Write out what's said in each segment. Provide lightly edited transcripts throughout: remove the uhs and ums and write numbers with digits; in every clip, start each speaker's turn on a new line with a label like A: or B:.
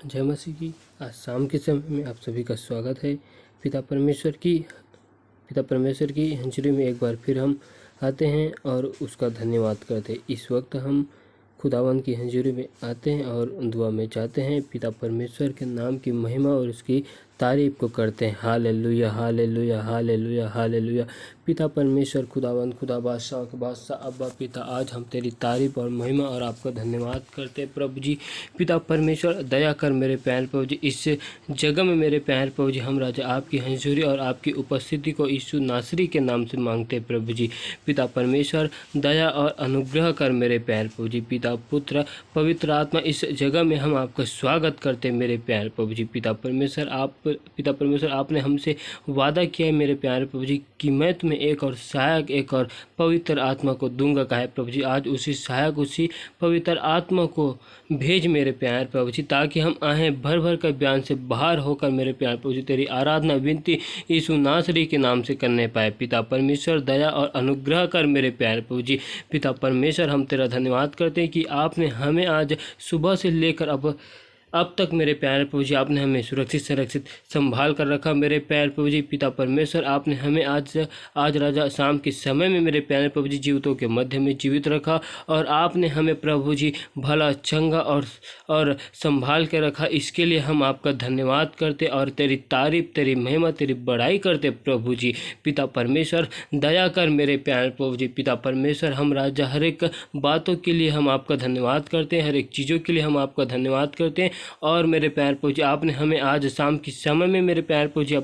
A: जय मसीह की। आज शाम के समय में आप सभी का स्वागत है। पिता परमेश्वर की हंजरी में एक बार फिर हम आते हैं और उसका धन्यवाद करते हैं। इस वक्त हम खुदावंद की हंजरी में आते हैं और दुआ में चाहते हैं पिता परमेश्वर के नाम की महिमा और उसकी तारीफ को करते हैं। Hallelujah hallelujah hallelujah hallelujah. पिता परमेश्वर खुदावंद खुदा बादशाह के बादशाह अब्बा पिता, आज हम तेरी तारीफ और महिमा और आपका धन्यवाद करते हैं प्रभु जी। पिता परमेश्वर दया कर मेरे प्यारे प्रभु जी, इस जगह में मेरे प्यारे प्रभु जी हम राजा आपकी हंजूरी और आपकी उपस्थिति को यीशु नासरी के नाम से मांगते हैं प्रभु जी। पिता परमेश्वर दया और अनुग्रह कर मेरे प्यारे प्रभु जी। पिता पुत्र पवित्र आत्मा, इस जगह में हम आपका स्वागत करते हैं मेरे प्यारे प्रभु जी। पिता परमेश्वर आपने हमसे वादा किया है मेरे प्यारे प्रभु जी कि मैं तुम्हें एक और सहायक, एक और पवित्र आत्मा को दूंगा। कहा प्रभु जी, आज उसी सहायक, उसी पवित्र आत्मा को भेज मेरे प्यारे प्रभु जी, ताकि हम आए भर भर कर बयान से बाहर होकर मेरे प्यारे प्रभु जी तेरी आराधना विनती यीशु नासरी के नाम से करने पाए। पिता परमेश्वर दया और अनुग्रह कर मेरे प्यारे प्रभु जी। पिता परमेश्वर हम तेरा धन्यवाद करते हैं कि आपने हमें आज सुबह से लेकर अब तक मेरे प्यारे प्रभु जी आपने हमें सुरक्षित संभाल कर रखा मेरे प्यारे प्रभु जी। पिता परमेश्वर आपने हमें आज राजा शाम के समय में मेरे प्यारे प्रभु जी जीवितों के मध्य में जीवित रखा और आपने हमें प्रभु जी भला चंगा और संभाल के रखा। इसके लिए हम आपका धन्यवाद करते और तेरी तारीफ, तेरी महिमा, तेरी बड़ाई करते प्रभु जी। पिता परमेश्वर दया कर मेरे प्यारे प्रभु जी। पिता परमेश्वर हम राजा हर एक बातों के लिए हम आपका धन्यवाद करते हैं, हर एक चीज़ों के लिए हम आपका धन्यवाद करते हैं। और मेरे प्यारे प्रभु जी आपने हमें आज शाम के समय में मेरे प्यारे प्रभु जी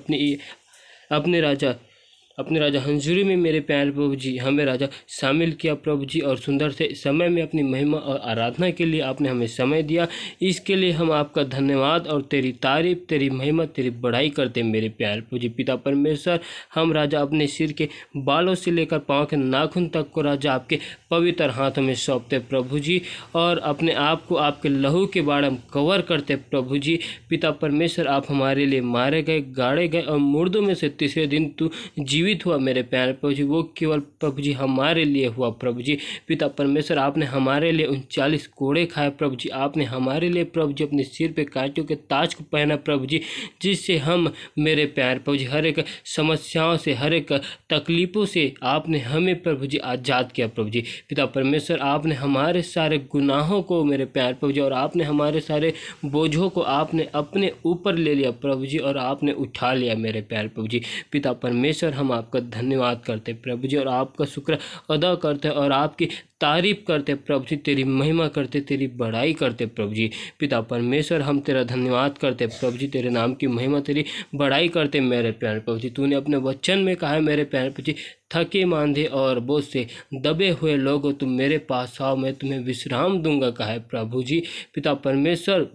A: अपने राजा हंजूरी में मेरे प्यारे प्रभु जी हमें राजा शामिल किया प्रभु जी, और सुंदर से समय में अपनी महिमा और आराधना के लिए आपने हमें समय दिया। इसके लिए हम आपका धन्यवाद और तेरी तारीफ, तेरी महिमा, तेरी बड़ाई करते मेरे प्यारे प्रभु जी। पिता परमेश्वर हम राजा अपने सिर के बालों से लेकर पाँव के नाखून तक को राजा आपके पवित्र हाथों में सौंपते प्रभु जी, और अपने आप को आपके लहू के बाढ़ हम कवर करते प्रभु जी। पिता परमेश्वर आप हमारे लिए मारे गए, गाड़े गए और मुर्दों में से तीसरे दिन तू जीवित हुआ मेरे प्यारे प्रभु जी। वो केवल प्रभु जी हमारे लिए हुआ प्रभु जी। पिता परमेश्वर आपने हमारे लिए 39 कोड़े खाए प्रभु जी। आपने हमारे लिए प्रभु जी अपने सिर पे कांटों के ताज को पहना प्रभु जी, जिससे हम मेरे प्यारे प्रभु जी हर एक समस्याओं से, हर एक तकलीफ़ों से आपने हमें प्रभु जी आज़ाद किया प्रभु जी। पिता परमेश्वर आपने हमारे सारे गुनाहों को मेरे प्यारे प्रभु जी और आपने हमारे सारे बोझों को आपने अपने ऊपर ले लिया प्रभु जी, और आपने उठा लिया मेरे प्यारे प्रभु जी। पिता परमेश्वर हम आपका धन्यवाद करते प्रभु जी और आपका शुक्र अदा करते और आपकी तारीफ करते प्रभु जी, तेरी महिमा करते, तेरी बड़ाई करते प्रभु जी। पिता परमेश्वर हम तेरा धन्यवाद करते प्रभु जी, तेरे नाम की महिमा, तेरी बड़ाई करते मेरे प्यारे प्रभु जी। तूने अपने वचन में कहा है मेरे प्यारे प्रभु जी, थके मांदे और बोझ से दबे हुए लोगों तुम मेरे पास आओ, मैं तुम्हें विश्राम दूंगा कहा है प्रभु जी। पिता परमेश्वर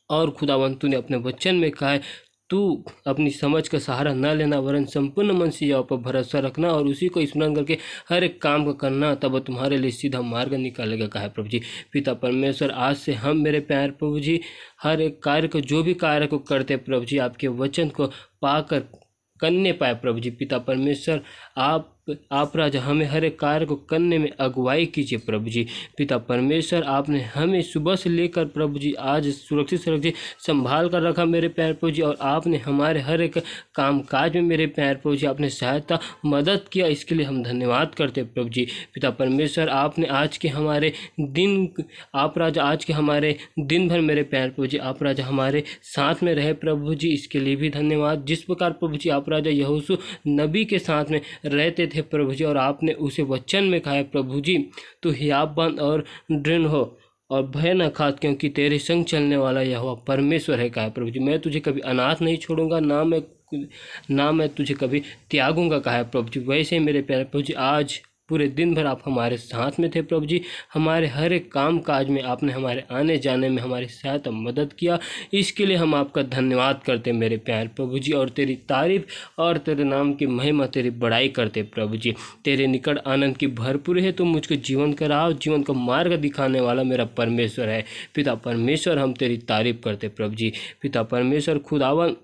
A: और खुदावंत तूने अपने वचन में कहा है तू अपनी समझ का सहारा न लेना, वरन संपूर्ण मन से यहोवा पर भरोसा रखना और उसी को स्मरण करके हर एक काम को करना, तब तुम्हारे लिए सीधा मार्ग निकालेगा कहा है प्रभु जी। पिता परमेश्वर आज से हम मेरे प्यारे प्रभु जी हर एक कार्य को, जो भी कार्य को करते प्रभु जी, आपके वचन को पाकर करने पाए प्रभु जी। पिता परमेश्वर आप राजा हमें हर एक कार्य को करने में अगुवाई कीजिए प्रभु जी। पिता परमेश्वर आपने हमें सुबह से लेकर प्रभु जी आज सुरक्षित संभाल कर रखा मेरे प्यारे प्रभु जी, और आपने हमारे हर एक काम काज में मेरे प्यारे प्रभु जी आपने सहायता मदद किया। इसके लिए हम धन्यवाद करते प्रभु जी। पिता परमेश्वर आपने आज के हमारे दिन भर मेरे प्यारे प्रभु जी आप राजा हमारे साथ में रहे प्रभु जी, इसके लिए भी धन्यवाद। जिस प्रकार प्रभु जी आप राजा यहोशू नबी के साथ में रहते थे प्रभु जी, और आपने उसे वचन में कहा प्रभु जी, तू हियावबंद और दृढ़ हो और भय न खात, क्योंकि तेरे संग चलने वाला यहोवा परमेश्वर है कहा प्रभु जी। मैं तुझे कभी अनाथ नहीं छोड़ूंगा, ना मैं तुझे कभी त्यागूंगा कहा प्रभु जी। वैसे मेरे प्यारे प्रभु जी आज पूरे दिन भर आप हमारे साथ में थे प्रभु जी। हमारे हर एक काम काज में आपने हमारे आने जाने में हमारी सहायता मदद किया। इसके लिए हम आपका धन्यवाद करते मेरे प्यारे प्रभु जी, और तेरी तारीफ और तेरे नाम की महिमा, तेरी बड़ाई करते प्रभु जी। तेरे निकट आनंद की भरपूर है, तुम मुझको जीवन का राह, जीवन का मार्ग दिखाने वाला मेरा परमेश्वर है। पिता परमेश्वर हम तेरी तारीफ करते प्रभु जी। पिता परमेश्वर खुदावन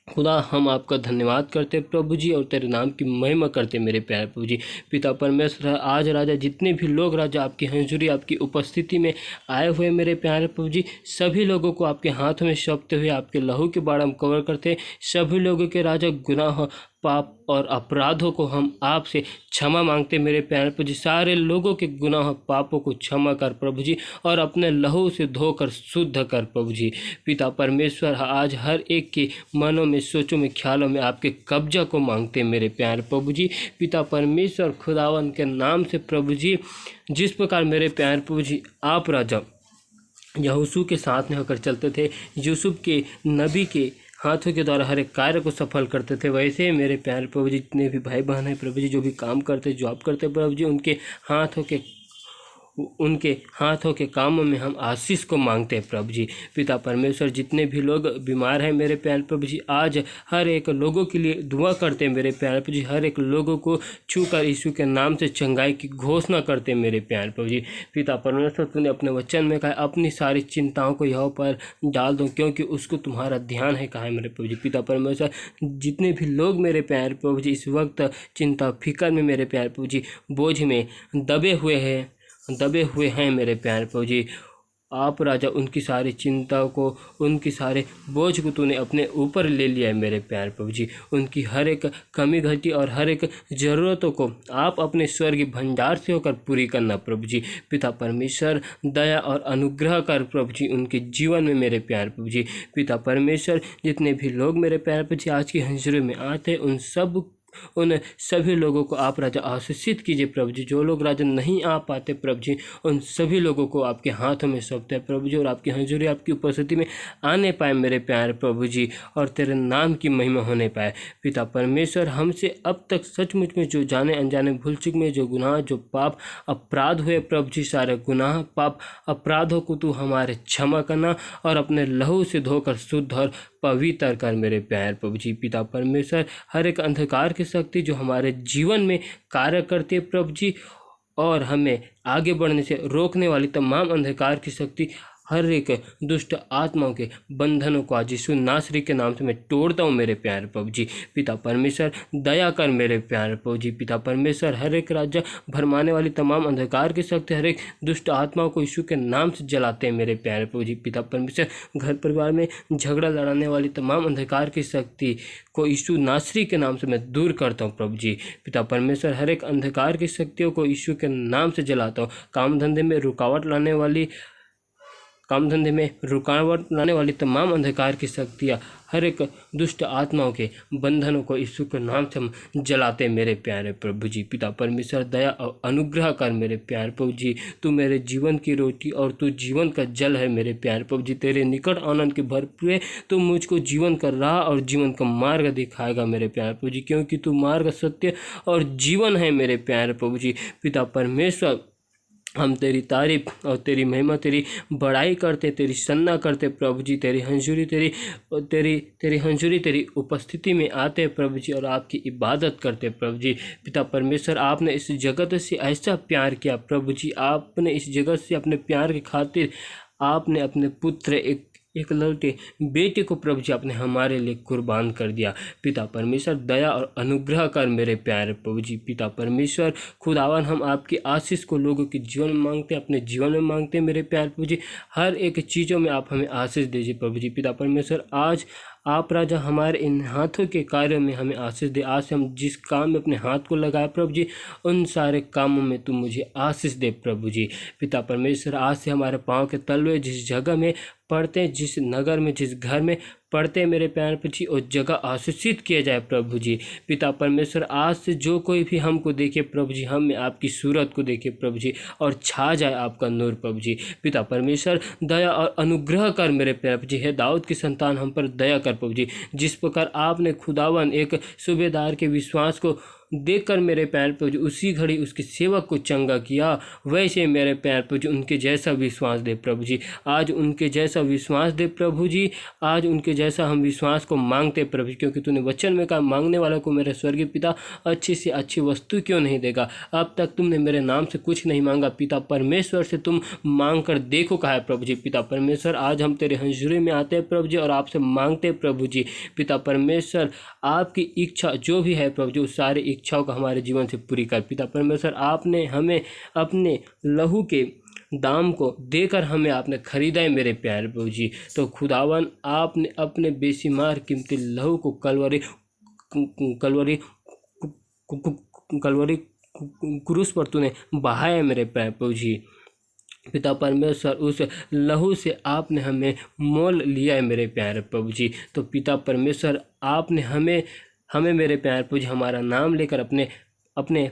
A: खुदा हम आपका धन्यवाद करते प्रभु जी और तेरे नाम की महिमा करते मेरे प्यारे प्रभु जी। पिता परमेश्वर, आज राजा जितने भी लोग राजा आपकी हंजूरी आपकी उपस्थिति में आए हुए मेरे प्यारे प्रभु जी, सभी लोगों को आपके हाथों में सौंपते हुए आपके लहू के बाढ़ हम कवर करते। सभी लोगों के राजा गुनाह पाप और अपराधों को हम आपसे क्षमा मांगते मेरे प्यारे प्रभु जी। सारे लोगों के गुनाह पापों को क्षमा कर प्रभु जी और अपने लहू से धोकर शुद्ध कर प्रभु जी। पिता परमेश्वर, आज हर एक के मनों में सोचों में ख्यालों में आपके कब्जा को मांगते मेरे प्यारे प्रभु जी। पिता परमेश्वर, खुदावन के नाम से प्रभु जी, जिस प्रकार मेरे प्यारे प्रभु जी आप राजा यहोशू के साथ में होकर चलते थे, यूसुफ के नबी के हाथों के द्वारा हर एक कार्य को सफल करते थे, वैसे मेरे प्यारे प्रभु जी जितने भी भाई बहन हैं प्रभु जी, जो भी काम करते जॉब करते प्रभु जी, उनके हाथों के कामों में हम आशीष को मांगते हैं प्रभु जी। पिता परमेश्वर, जितने भी लोग बीमार हैं मेरे प्यारे प्रभु जी, आज हर एक लोगों के लिए दुआ करते हैं मेरे प्यारे प्रभु जी। हर एक लोगों को छूकर यीशु के नाम से चंगाई की घोषणा करते हैं मेरे प्यारे प्रभु जी। पिता परमेश्वर, तूने अपने वचन में कहा अपनी सारी चिंताओं को यहोवा पर डाल दो क्योंकि उसको तुम्हारा ध्यान है, कहा है मेरे प्रभु जी। पिता परमेश्वर, जितने भी लोग मेरे प्यारे प्रभु जी इस वक्त चिंता फिकर में मेरे प्यारे प्रभु जी बोझ में दबे हुए हैं मेरे प्यारे प्रभु जी, आप राजा उनकी सारी चिंताओं को, उनकी सारे बोझ को तूने अपने ऊपर ले लिया है मेरे प्यारे प्रभु जी। उनकी हर एक कमी घटी और हर एक ज़रूरतों को आप अपने स्वर्गीय भंडार से होकर पूरी करना प्रभु जी। पिता परमेश्वर, दया और अनुग्रह कर प्रभु जी उनके जीवन में मेरे प्यारे प्रभु जी। पिता परमेश्वर, जितने भी लोग मेरे प्यारे प्रभु जी आज की हंजरे में आते उन सभी लोगों को आप राजा आशीषित कीजिए प्रभु जी। जो लोग राजा नहीं आ पाते प्रभु जी, उन सभी लोगों को आपके हाथों में सौंपते हैं प्रभु जी, और आपकी हजूरी आपकी उपस्थिति में आने पाए मेरे प्यारे प्रभु जी, और तेरे नाम की महिमा होने पाए। पिता परमेश्वर, हमसे अब तक सचमुच में जो जाने अनजाने भूल चूक में जो गुनाह जो पाप अपराध हुए प्रभु जी, सारे गुनाह पाप अपराधों को तू हमारे क्षमा करना और अपने लहू से धोकर शुद्ध और पवित्र कर मेरे प्यारे प्रभु जी। पिता परमेश्वर, हर एक अंधकार की शक्ति जो हमारे जीवन में कार्य करती है प्रभु जी, और हमें आगे बढ़ने से रोकने वाली तमाम अंधकार की शक्ति, हर एक दुष्ट आत्माओं के बंधनों को आज यीशु नासरी के नाम से मैं तोड़ता हूँ मेरे प्यारे प्रभु जी। पिता परमेश्वर, दया कर मेरे प्यारे प्रभु जी। पिता परमेश्वर, हर एक राज्य भरमाने वाली तमाम अंधकार की शक्ति, हर एक दुष्ट आत्माओं को यीशु के नाम से जलाते हैं मेरे प्यारे प्रभु जी। पिता परमेश्वर, घर परिवार में झगड़ा लड़ाने वाली तमाम अंधकार की शक्ति को यीशु नासरी के नाम से मैं दूर करता हूँ प्रभु जी। पिता परमेश्वर, हर एक अंधकार की शक्तियों को यीशु के नाम से जलाता हूँ। काम धंधे में रुकावट लाने वाली तमाम अंधकार की शक्तियाँ, हर एक दुष्ट आत्माओं के बंधनों को यीशु के नाम से हम जलाते मेरे प्यारे प्रभु जी। पिता परमेश्वर, दया और अनुग्रह कर मेरे प्यारे प्रभु जी। तू मेरे जीवन की रोटी और तू जीवन का जल है मेरे प्यारे प्रभु जी। तेरे निकट आनंद के भरपूर है, तू मुझको जीवन का राह और जीवन का मार्ग दिखाएगा मेरे प्यारे प्रभु जी, क्योंकि तू मार्ग, सत्य और जीवन है मेरे प्यारे प्रभु जी। पिता परमेश्वर, हम तेरी तारीफ और तेरी महिमा, तेरी बड़ाई करते, तेरी सन्ना करते प्रभु जी। तेरी हंजूरी तेरी उपस्थिति में आते प्रभु जी, और आपकी इबादत करते प्रभु जी। पिता परमेश्वर, आपने इस जगत से ऐसा प्यार किया प्रभु जी, आपने इस जगत से अपने प्यार की खातिर आपने अपने पुत्र एक लौटे बेटे को प्रभु जी आपने हमारे लिए कुर्बान कर दिया। पिता परमेश्वर, दया और अनुग्रह कर मेरे प्यारे प्रभु जी। पिता परमेश्वर, खुदावन, हम आपकी आशीष को लोगों के जीवन में मांगते हैं, अपने जीवन में मांगते हैं मेरे प्यारे प्रभु जी। हर एक चीज़ों में आप हमें आशीष दीजिए प्रभु जी। पिता परमेश्वर, आज आप राजा हमारे इन हाथों के कार्यों में हमें आशीष दे। आज से हम जिस काम में अपने हाथ को लगाए प्रभु जी, उन सारे कामों में तुम मुझे आशीष दे प्रभु जी। पिता परमेश्वर, आज से हमारे पाँव के तलवे जिस जगह में पढ़ते हैं, जिस नगर में, जिस घर में पढ़ते हैं मेरे प्यारे प्रभु जी, उस जगह आशीषित किया जाए प्रभु जी। पिता परमेश्वर, आज से जो कोई भी हमको देखे प्रभु जी, हम में आपकी सूरत को देखे प्रभु जी, और छा जाए आपका नूर प्रभु जी। पिता परमेश्वर, दया और अनुग्रह कर मेरे प्यारे प्रभु जी। है दाऊद की संतान, हम पर दया कर प्रभु जी। जिस प्रकार आपने खुदावन एक सूबेदार के विश्वास को देखकर मेरे प्यारे प्रभु जी उसी घड़ी उसके सेवक को चंगा किया, वैसे मेरे प्यारे प्रभु जी उनके जैसा विश्वास दे प्रभु जी। आज उनके जैसा विश्वास दे प्रभु जी, आज उनके जैसा हम विश्वास को मांगते प्रभु जी, क्योंकि तूने वचन में कहा मांगने वालों को मेरे स्वर्गीय पिता अच्छी से अच्छी वस्तु क्यों नहीं देगा। अब तक तुमने मेरे नाम से कुछ नहीं मांगा, पिता परमेश्वर से तुम मांग कर देखो कहा है प्रभु जी। पिता परमेश्वर आज हम तेरे हंजूरी में आते हैं प्रभु जी और आपसे मांगते हैं प्रभु जी। पिता परमेश्वर आपकी इच्छा जो भी है प्रभु जी उस सारी इच्छाओं को हमारे जीवन से पूरी कर। पिता परमेश्वर आपने हमें अपने लहू के दाम को देकर हमें आपने खरीदा है मेरे प्यारे प्रभु जी। तो खुदावन आपने अपने बेशुमार कीमती लहू को कलवरी क्रूस पर तूने बहाया मेरे प्यारे प्रभु जी। पिता परमेश्वर उस लहू से आपने हमें मोल लिया है मेरे प्यारे प्रभु जी। तो पिता परमेश्वर आपने हमें मेरे प्यारे प्रभु जी हमारा नाम लेकर अपने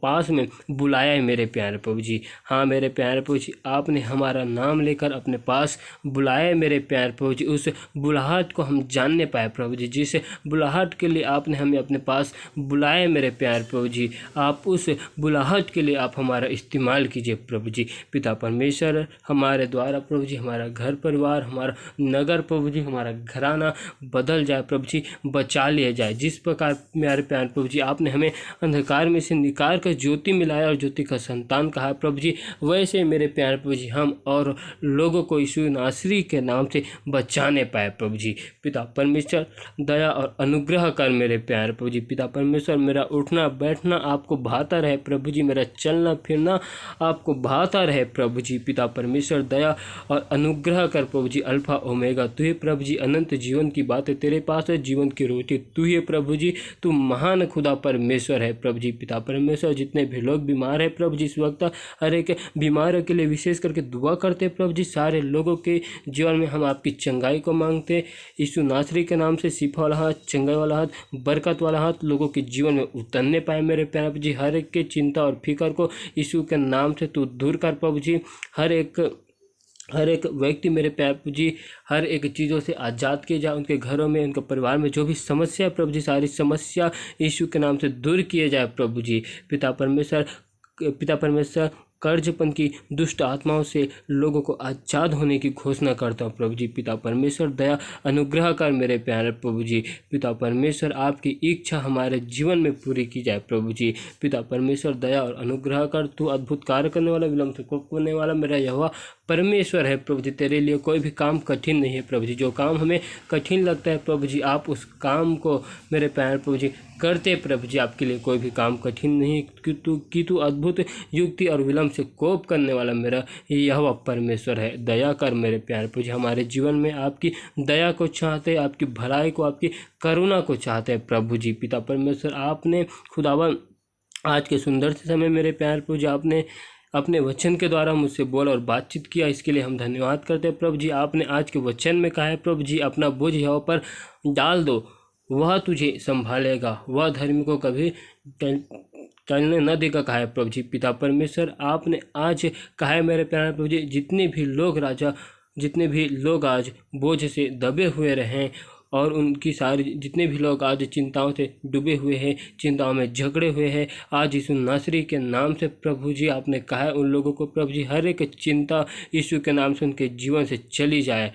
A: पास में बुलाया है मेरे प्यारे प्रभु जी। हाँ मेरे प्यारे प्रभु जी आपने हमारा नाम लेकर अपने पास बुलाया है मेरे प्यारे प्रभु जी। उस बुलाहट को हम जानने पाए प्रभु जी, जिस बुलाहट के लिए आपने हमें अपने पास बुलाया है मेरे प्यारे प्रभु जी। आप उस बुलाहट के लिए आप हमारा इस्तेमाल कीजिए प्रभु जी। पिता परमेश्वर हमारे द्वारा प्रभु जी हमारा घर परिवार, हमारा नगर प्रभु जी, हमारा घराना बदल जाए प्रभु जी, बचा लिया जाए। जिस प्रकार मेरे प्यारे प्रभु जी आपने हमें अंधकार में से निकाल का ज्योति मिलाया और ज्योति का संतान कहा प्रभु जी, वैसे मेरे प्यारे प्रभु जी हम और लोगों को यीशु नासरी के नाम से बचाने पाए प्रभु जी। पिता परमेश्वर दया और अनुग्रह कर मेरे प्यारे प्रभु जी। पिता परमेश्वर मेरा उठना बैठना आपको भाता रहे प्रभु जी, मेरा चलना फिरना आपको भाता रहे प्रभु जी। पिता परमेश्वर दया और अनुग्रह कर प्रभु जी। अल्फा ओमेगा तू ही प्रभु जी, अनंत जीवन की बातें तेरे पास है, जीवन की रोटी तू ही प्रभु जी। तू महान खुदा परमेश्वर है प्रभु जी। पिता परमेश्वर जितने भी लोग बीमार है प्रभु जी इस वक्त हर एक बीमारों के लिए विशेष करके दुआ करते प्रभु जी। सारे लोगों के जीवन में हम आपकी चंगाई को मांगते यीशु नासरी के नाम से। शिफा वाला हाथ, चंगाई वाला हाथ, बरकत वाला हाथ लोगों के जीवन में उतरने पाए मेरे प्यारे प्रभु जी। हर एक के चिंता और फिक्र को यीशु के नाम से तू दूर कर प्रभु जी। हर एक व्यक्ति मेरे प्यारे प्रभु जी हर एक चीज़ों से आज़ाद किए जाए, उनके घरों में उनके परिवार में जो भी समस्या है प्रभु जी सारी समस्या यीशु के नाम से दूर किए जाए प्रभु जी। पिता परमेश्वर कर्जपन की दुष्ट आत्माओं से लोगों को आज़ाद होने की घोषणा करता हूँ प्रभु जी। पिता परमेश्वर दया अनुग्रह कर मेरे प्यारे प्रभु जी। पिता परमेश्वर आपकी इच्छा हमारे जीवन में पूरी की जाए प्रभु जी। पिता परमेश्वर दया और अनुग्रह कर, तू अद्भुत कार्य करने वाला, विलम्ब से कोप करने वाला मेरा यहोवा परमेश्वर है प्रभु जी। तेरे लिए कोई भी काम कठिन नहीं है प्रभु जी। जो काम हमें कठिन लगता है प्रभु जी आप उस काम को मेरे प्यारे प्रभु जी करते प्रभु जी। आपके लिए कोई भी काम कठिन नहीं कि तू अद्भुत युक्ति और विलम्ब से कोप करने वाला मेरा यहोवा परमेश्वर है। दया कर मेरे प्यारे प्रभु जी। हमारे जीवन में आपकी दया को चाहते, आपकी भलाई को, आपकी करुणा को चाहते हैं प्रभु जी। पिता परमेश्वर आपने खुदावन आज के सुंदर से समय मेरे प्यारे प्रभु जी आपने अपने वचन के द्वारा मुझसे बोला और बातचीत किया, इसके लिए हम धन्यवाद करते हैं प्रभु जी। आपने आज के वचन में कहा है प्रभु जी अपना बोझ यहोवा पर डाल दो, वह तुझे संभालेगा, वह धर्मी को कभी टलने न देगा कहा है प्रभु जी। पिता परमेश्वर आपने आज कहा है मेरे प्यारे प्रभु जी जितने भी लोग आज बोझ से दबे हुए रहें और उनकी सारी जितने भी लोग आज चिंताओं से डूबे हुए हैं, चिंताओं में झगड़े हुए हैं, आज यीशु नासरी के नाम से प्रभु जी आपने कहा है उन लोगों को प्रभु जी हर एक चिंता यीशु के नाम से उनके जीवन से चली जाए।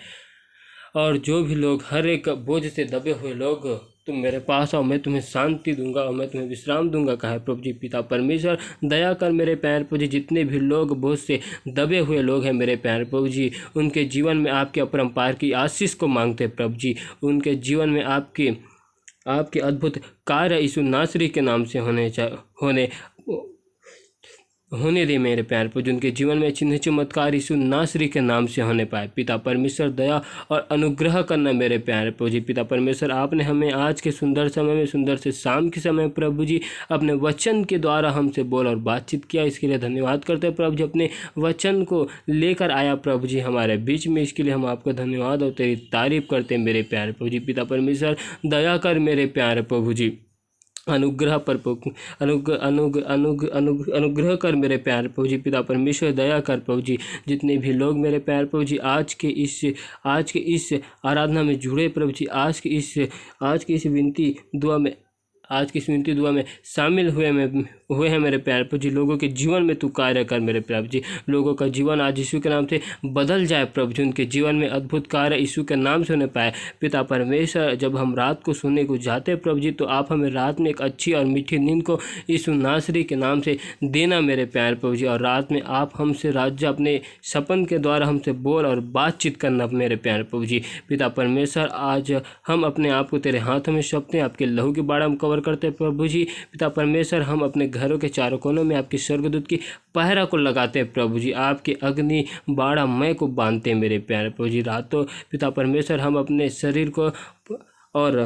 A: और जो भी लोग हर एक बोझ से दबे हुए लोग तुम मेरे पास आओ, मैं तुम्हें शांति दूंगा और मैं तुम्हें विश्राम दूंगा कहा है प्रभु जी। पिता परमेश्वर दया कर मेरे प्यारे प्रभु जी जितने भी लोग बोझ से दबे हुए लोग हैं मेरे प्यारे प्रभु जी उनके जीवन में आपके अपरंपार की आशीष को मांगते प्रभु जी। उनके जीवन में आपके अद्भुत कार्य यीशु नासरी के नाम से होने दे मेरे प्यारे प्रभु जी। उनके जीवन में चिन्ह चमत्कार यीशु नासरी के नाम से होने पाए। पिता परमेश्वर दया और अनुग्रह करना मेरे प्यारे प्रभु जी। पिता परमेश्वर आपने हमें आज के सुंदर समय में, सुंदर से शाम के समय प्रभु जी अपने वचन के द्वारा हमसे बोला और बातचीत किया, इसके लिए धन्यवाद करते हैं प्रभु जी। अपने वचन को लेकर आया प्रभु जी हमारे बीच में, इसके लिए हम आपका धन्यवाद और तेरी तारीफ करते हैं मेरे प्यारे प्रभु जी। पिता परमेश्वर दया कर मेरे प्यारे प्रभु जी, अनुग्रह अनुग्रह कर मेरे प्यारे प्रभु जी। पिता परमेश्वर दया कर प्रभु जी जितने भी लोग मेरे प्यारे प्रभु जी आज के इस आराधना में जुड़े प्रभु जी, आज के इस विनती दुआ में आज की इस विनती दुआ में शामिल हुए हैं मेरे प्यारे प्रभु जी। लोगों के जीवन में तू कार्य कर मेरे प्रभु जी। लोगों का जीवन आज यीशु के नाम से बदल जाए प्रभु जी। उनके जीवन में अद्भुत कार्य यीशु के नाम से होने पाए। पिता परमेश्वर, जब हम रात को सोने को जाते हैं प्रभु जी, तो आप हमें रात में एक अच्छी और मीठी नींद को यीशु नासरी के नाम से देना मेरे प्यारे प्रभु जी। और रात में आप हमसे राजा अपने सपन के द्वारा हमसे बोल और बातचीत करना मेरे प्यारे प्रभु जी। पिता परमेश्वर, आज हम अपने आप को तेरे हाथों में सौंपते हैं, आपके लहू के बाड़ा हम कवर करते हैं प्रभु जी। पिता परमेश्वर, हम अपने घरों के चारों कोनों में आपकी स्वर्गदूत की पहरा को लगाते हैं प्रभु जी। आपके अग्नि बाड़ा मय को बांधते हैं मेरे प्यारे प्रभु जी। रातों पिता परमेश्वर, हम अपने शरीर को और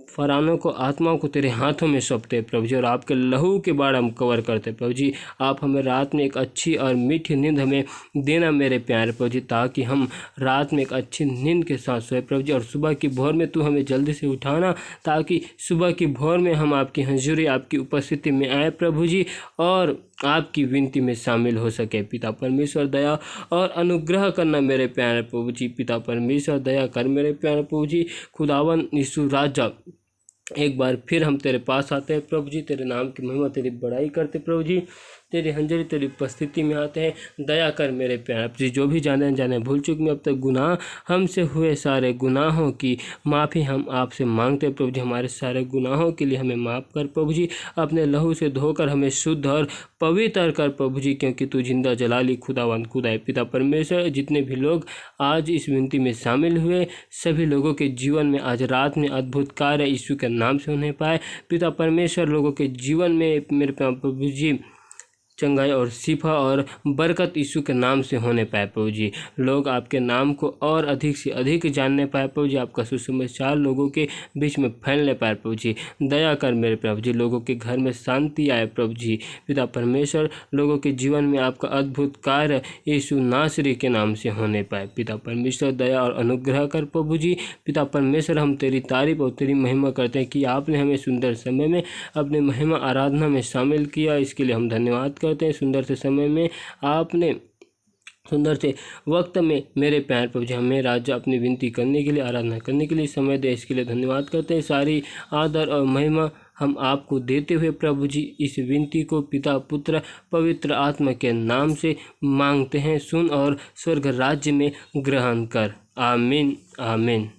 A: फरानों को, आत्माओं को तेरे हाथों में सौंपते हैं प्रभु जी, और आपके लहू के बाड़ हम कवर करते हैं प्रभु जी। आप हमें रात में एक अच्छी और मीठी नींद हमें देना मेरे प्यारे प्रभु जी, ताकि हम रात में एक अच्छी नींद के साथ सोए प्रभु जी। और सुबह की भोर में तू हमें जल्दी से उठाना, ताकि सुबह की भोर में हम आपकी हजूरी, आपकी उपस्थिति में आए प्रभु जी, और आपकी विनती में शामिल हो सके। पिता परमेश्वर, दया और अनुग्रह करना मेरे प्यारे प्रभु जी। पिता परमेश्वर, दया कर मेरे प्यारे प्रभु जी। खुदावन यीशु राजा, एक बार फिर हम तेरे पास आते हैं प्रभु जी, तेरे नाम की महिमा, तेरी बड़ाई करते प्रभु जी। तेरी हंजरी, तेरी उपस्थिति में आते हैं। दया कर मेरे प्यारे जी। जो भी जाने अनजाने भूल चूक में अब तक गुनाह हमसे हुए, सारे गुनाहों की माफ़ी हम आपसे मांगते हैं प्रभु जी। हमारे सारे गुनाहों के लिए हमें माफ़ कर प्रभु जी। अपने लहू से धोकर हमें शुद्ध और पवित्र कर प्रभु जी, क्योंकि तू जिंदा जलाली खुदावन खुदा है। पिता परमेश्वर, जितने भी लोग आज इस विनती में शामिल हुए, सभी लोगों के जीवन में आज रात में अद्भुत कार्य यीशु के नाम से होने पाए। पिता परमेश्वर, लोगों के जीवन में मेरे प्रभु जी चंगाई और शिफा और बरकत यीशु के नाम से होने पाए प्रभु जी। लोग आपके नाम को और अधिक से अधिक जानने पाए प्रभु जी। आपका सुसमाचार लोगों के बीच में फैलने पाए प्रभु जी। दया कर मेरे प्रभु जी। लोगों के घर में शांति आए प्रभु जी। पिता परमेश्वर, लोगों के जीवन में आपका अद्भुत कार्य यीशु नासरी के नाम से होने पाए। पिता परमेश्वर, दया और अनुग्रह कर प्रभु जी। पिता परमेश्वर, हम तेरी तारीफ और तेरी महिमा करते हैं कि आपने हमें सुंदर समय में अपने महिमा आराधना में शामिल किया। इसके लिए हम धन्यवाद करते हैं। सुंदर से समय में आपने, सुंदर से वक्त में मेरे प्यारे प्रभु जी हमें राजा अपनी विनती करने के लिए, आराधना करने के लिए समय दे, इसके लिए धन्यवाद करते हैं। सारी आदर और महिमा हम आपको देते हुए प्रभु जी इस विनती को पिता, पुत्र, पवित्र आत्मा के नाम से मांगते हैं। सुन और स्वर्ग राज्य में ग्रहण कर। आमीन आमीन।